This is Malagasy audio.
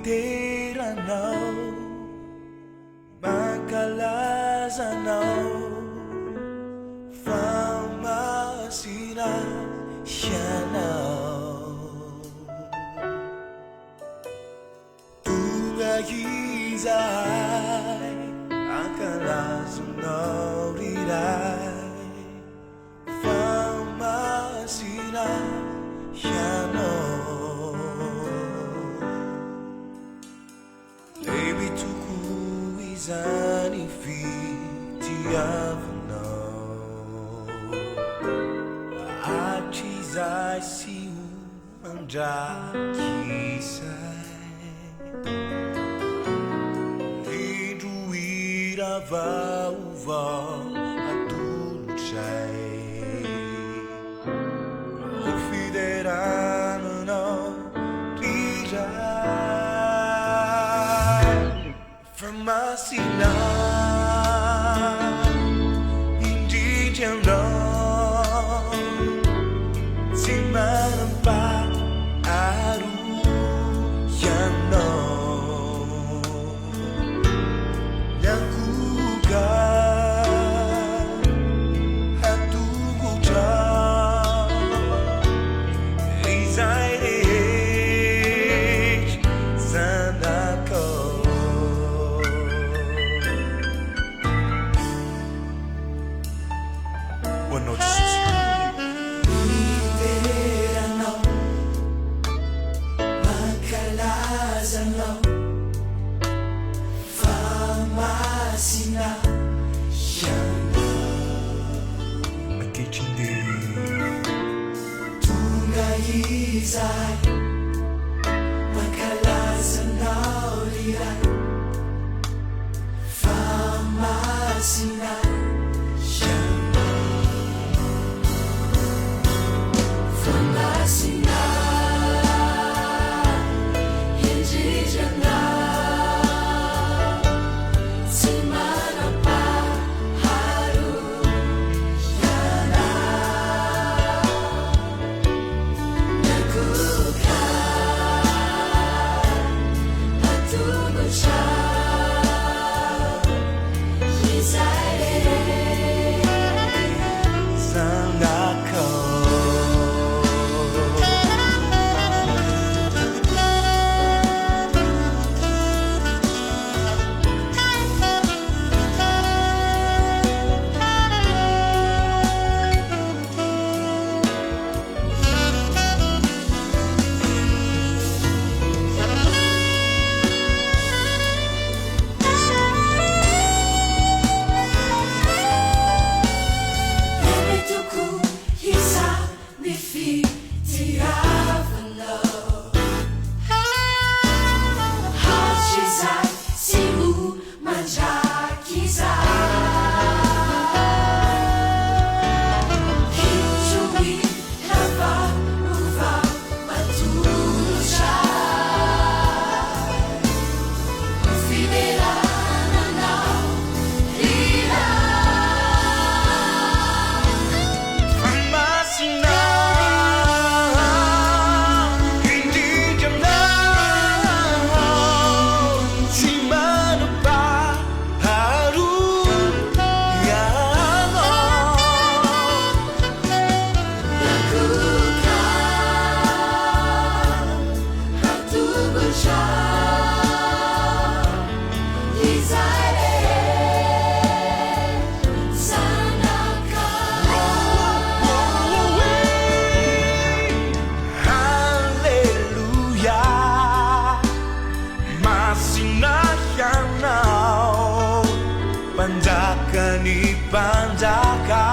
Tirano Makalazano Famasina Shana Tugahizai Makalazano Rirai Famasina Shana Baby tuku izani fiti avno Achizai siu manjakisai Lidu irava uva atunuchai Ufiderano no rirai Famasina hindi jano Simanampa aru yano Nyakuga hatuguja Rizaire sanako One note Iterano Makalazano Famasina Shana Akechinde Tugahizai Makalazano Rirai Famasina Shana Famasina Indígena Simanapa Haru Yana Nakuka Atunucha Yizaire sanako Tuku hisa nifi tiravano Hachizai siu manjakizai Hijui lava uva matunushai Fiderana now Rira Famasina hindi jano Simanapa haru yano Nakuka Hatugucha Yizaire Sanaka Hallelujah Masina yanao Panjakani panjaka